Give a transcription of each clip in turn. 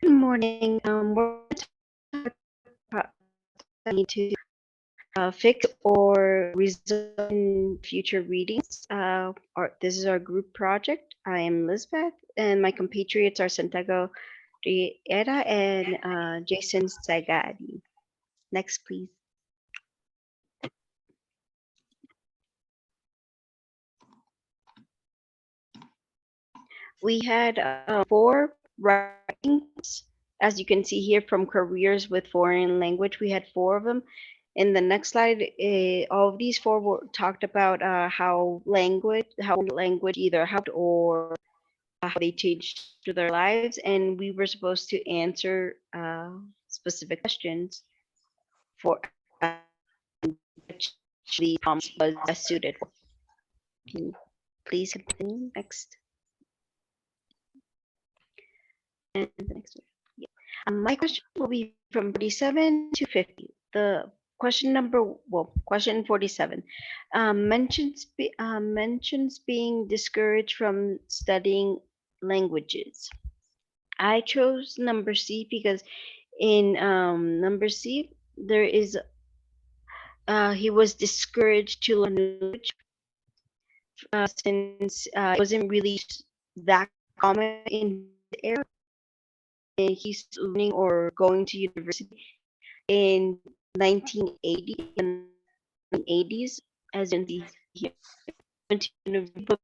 Good morning. We're talking to fix or result in future readings. This is our group project. I am Lisbeth, and my compatriots are Santiago Riera and Jason Sagadi. Next, please. We had four writings, as you can see here, from careers with foreign language. We had four of them. In the next slide, all of these four were talked about how language either helped or how they changed to their lives, and we were supposed to answer specific questions for which the prompt was best suited for. Can you please continue next? And the next one. Yeah. My question will be from 47 to 50. The question 47 mentions being discouraged from studying languages. I chose number C because in number C there is he was discouraged to learn language since it wasn't really that common in the area. And he's learning or going to university in 1980 and 1980s, as you can see here. Went to university, but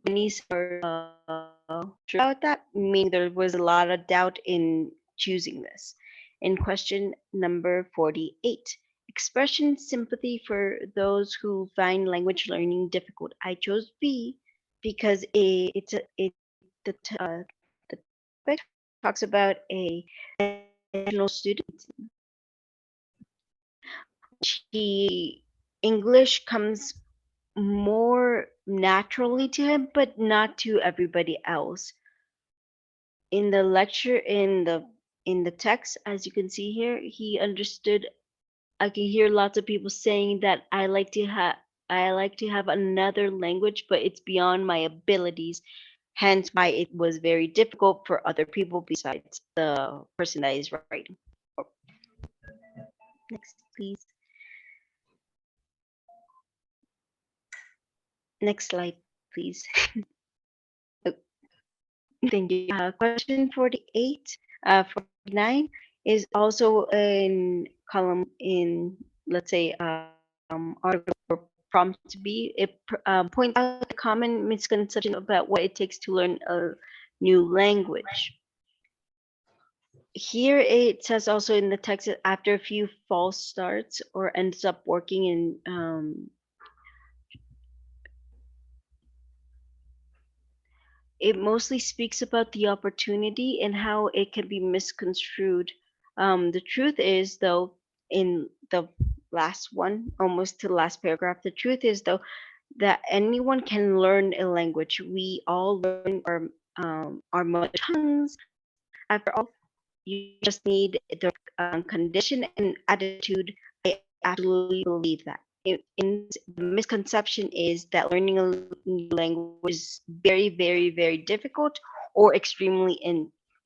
many are sure about that, meaning there was a lot of doubt in choosing this. In question number 48, expression sympathy for those who find language learning difficult. I chose B because the topic talks about a national student, which he English comes more naturally to him, but not to everybody else. In the lecture, in the text, as you can see here, he understood. I can hear lots of people saying that I like to have another language, but it's beyond my abilities. Hence, why it was very difficult for other people besides the person that is writing. Oh, next, please. Next slide, please. Oh, thank you. Question 48, 49 is also in column in, let's say, article or prompt to be. It points out the common misconception about what it takes to learn a new language. Here it says also in the text that after a few false starts or ends up working in it mostly speaks about the opportunity and how it can be misconstrued. The truth is, though, in the last one, almost to the last paragraph, the truth is, though, that anyone can learn a language. We all learn our mother tongues. After all, you just need the condition and attitude. I absolutely believe that. The misconception is that learning a new language is very, very, very difficult or extremely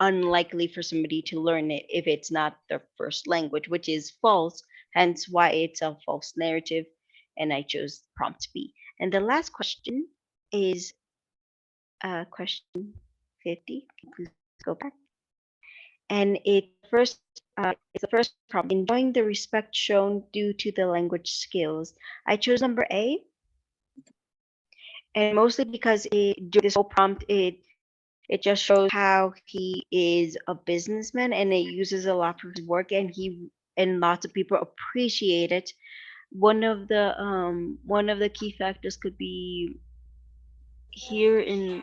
unlikely for somebody to learn it if it's not their first language, which is false. Hence, why it's a false narrative. And I chose prompt B. And the last question is question 50. Please go back. And it's the first problem, enjoying the respect shown due to the language skills. I chose number A, and mostly because during this whole prompt it just shows how he is a businessman and it uses a lot for his work, and lots of people appreciate it. One of the key factors could be here in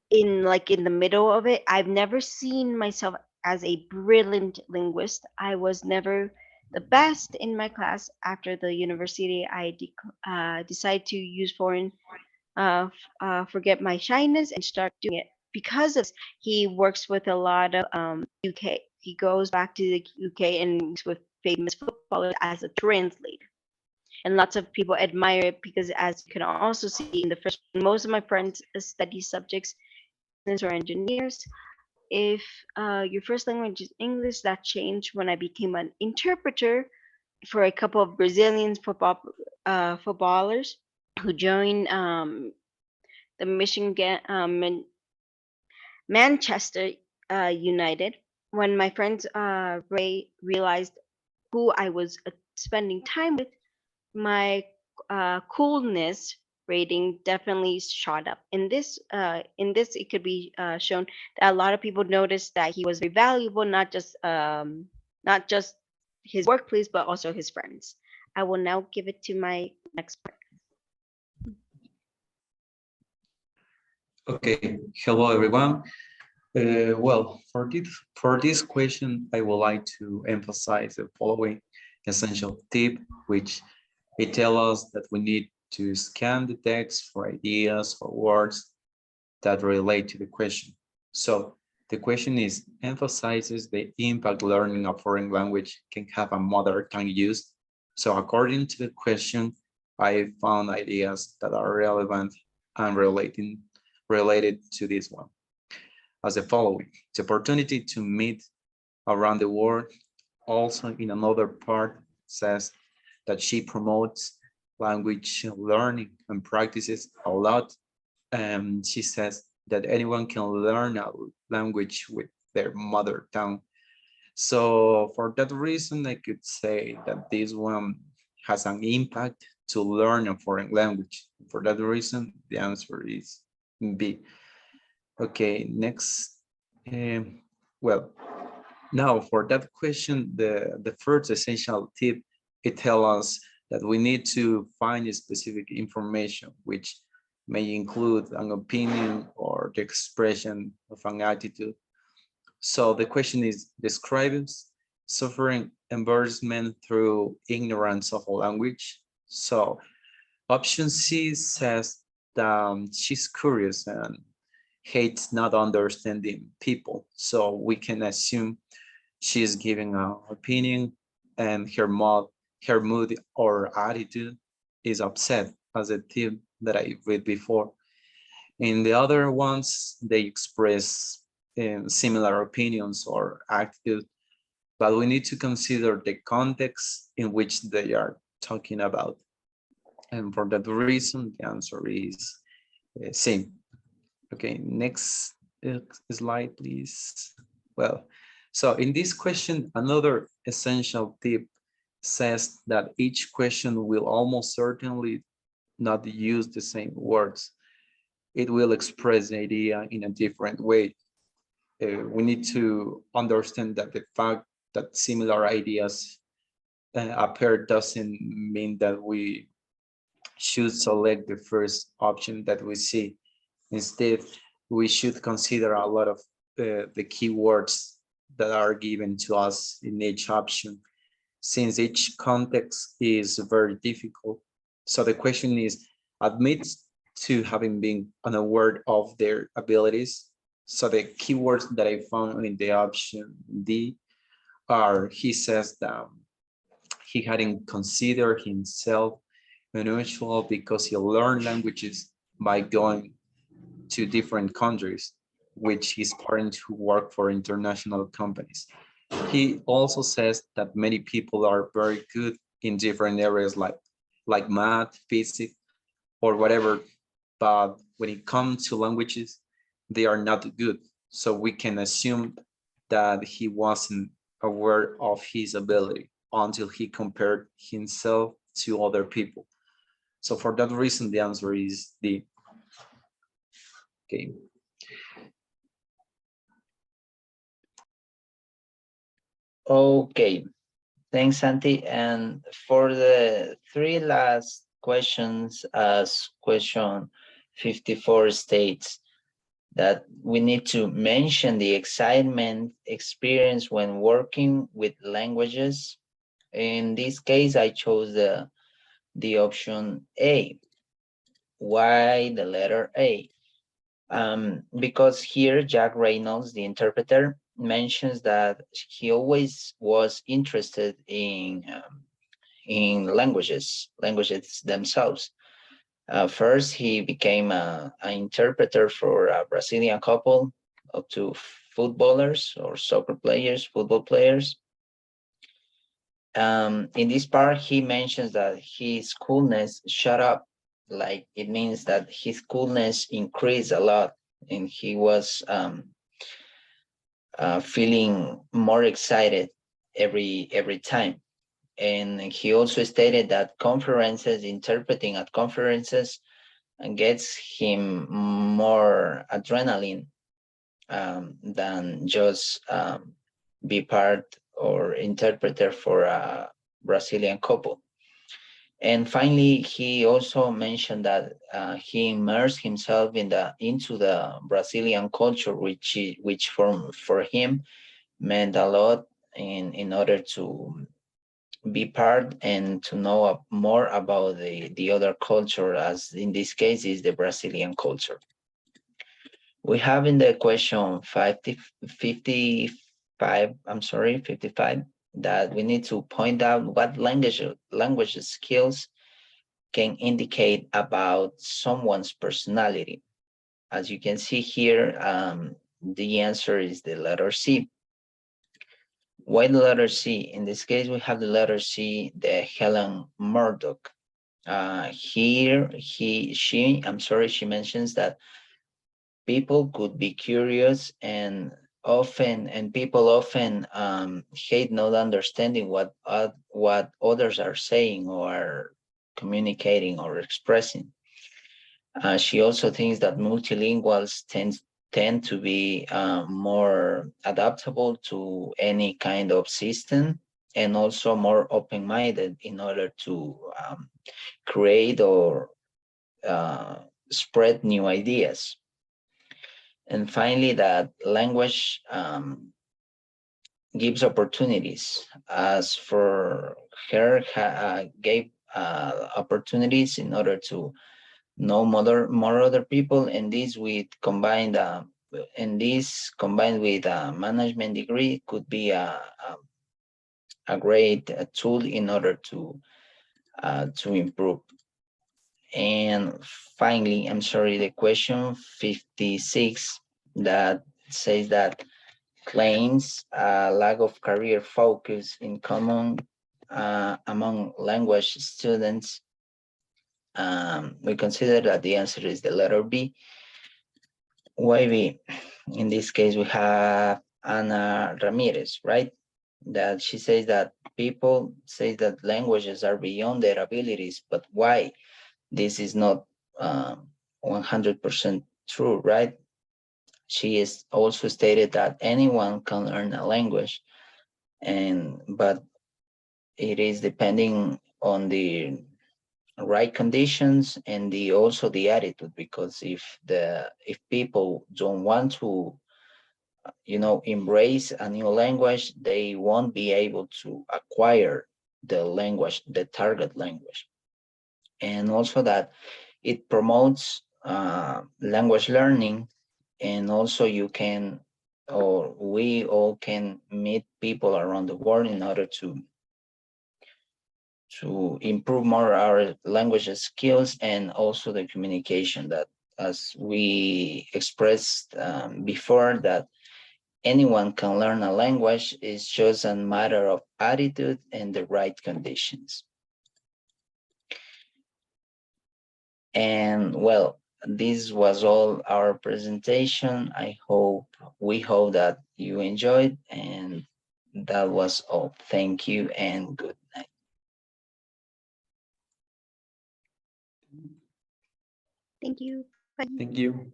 the middle of it. I've never seen myself as a brilliant linguist. I was never the best in my class. After the university, I decided to use foreign, forget my shyness and start doing it. Because of this, he works with a lot of UK. He goes back to the UK and works with famous footballers as a translator. And lots of people admire it because, as you can also see in the first, most of my friends study subjects or engineers. If your first language is English, that changed when I became an interpreter for a couple of Brazilian footballers who joined the Michigan Manchester United. When my friends realized who I was spending time with, my coolness rating definitely shot up. In this, it could be shown that a lot of people noticed that he was very valuable, not just his workplace, but also his friends. I will now give it to my next part. Okay, hello everyone. Well, for this question, I would like to emphasize the following essential tip, which it tells us that we need to scan the text for ideas or words that relate to the question. So the question is emphasizes the impact learning a foreign language can have a mother tongue use. So according to the question, I found ideas that are relevant and related to this one as the following: the opportunity to meet around the world. Also in another part says that she promotes language learning and practices a lot. She says that anyone can learn a language with their mother tongue. So for that reason, I could say that this one has an impact to learn a foreign language. For that reason, the answer is B. Okay, next. Um, well, now for that question, the first essential tip, it tells us that we need to find a specific information, which may include an opinion or the expression of an attitude. So the question is, describes suffering embarrassment through ignorance of a language. So option C says that she's curious and hates not understanding people. So we can assume she's giving an opinion and her mood or attitude is upset, as a tip that I read before. In the other ones, they express similar opinions or attitude, but we need to consider the context in which they are talking about. And for that reason, the answer is same. Okay, next slide, please. Well, so in this question, another essential tip says that each question will almost certainly not use the same words. It will express the idea in a different way. We need to understand that the fact that similar ideas appear doesn't mean that we should select the first option that we see. Instead, we should consider a lot of the keywords that are given to us in each option, since each context is very difficult. So the question is, admits to having been unaware of their abilities. So the keywords that I found in the option D are, he says that he hadn't considered himself unusual because he learned languages by going to different countries, which his parents who work for international companies. He also says that many people are very good in different areas like math, physics, or whatever, but when it comes to languages, they are not good. So we can assume that he wasn't aware of his ability until he compared himself to other people. So for that reason, the answer is D. Okay. Okay, thanks, Santi. And for the three last questions, as question 54 states that we need to mention the excitement experience when working with languages. In this case, I chose the option A. Why the letter A? Because here Jack Reynolds, the interpreter, mentions that he always was interested in languages themselves. First, he became an interpreter for a Brazilian couple of two footballers or soccer players, football players. In this part, he mentions that his coolness shut up, like it means that his coolness increased a lot, and he was feeling more excited every time. And he also stated that conferences, interpreting at conferences, gets him more adrenaline than just be part or interpreter for a Brazilian couple. And finally, he also mentioned that he immersed himself into the Brazilian culture, which for him meant a lot in order to be part and to know more about the other culture, as in this case is the Brazilian culture. We have in the question 55, I'm sorry, 55, that we need to point out what language skills can indicate about someone's personality. As you can see here, the answer is the letter C. Why the letter C? In this case, we have the letter C, the Helen Murdoch. Here, she mentions that people could be curious and people often hate not understanding what others are saying or communicating or expressing. She also thinks that multilinguals tend to be more adaptable to any kind of system and also more open-minded in order to create or spread new ideas. And finally, that language gives opportunities. As for her, gave opportunities in order to know more other people, and this combined with a management degree could be a great tool in order to improve. And finally, I'm sorry, the question 56 that says that claims a lack of career focus in common among language students. We consider that the answer is the letter B. Why B? In this case, we have Ana Ramirez, right? That she says that people say that languages are beyond their abilities, but why? This is not 100% true, right? She is also stated that anyone can learn a language, but it is depending on the right conditions and also the attitude, because if people don't want to embrace a new language, they won't be able to acquire the target language. And also that it promotes language learning, and also you can, or we all can meet people around the world in order to improve more our language skills and also the communication, that as we expressed before, that anyone can learn a language. Is just a matter of attitude and the right conditions. And well, this was all our presentation. We hope that you enjoyed, and that was all. Thank you and good night. Thank you. Bye. Thank you.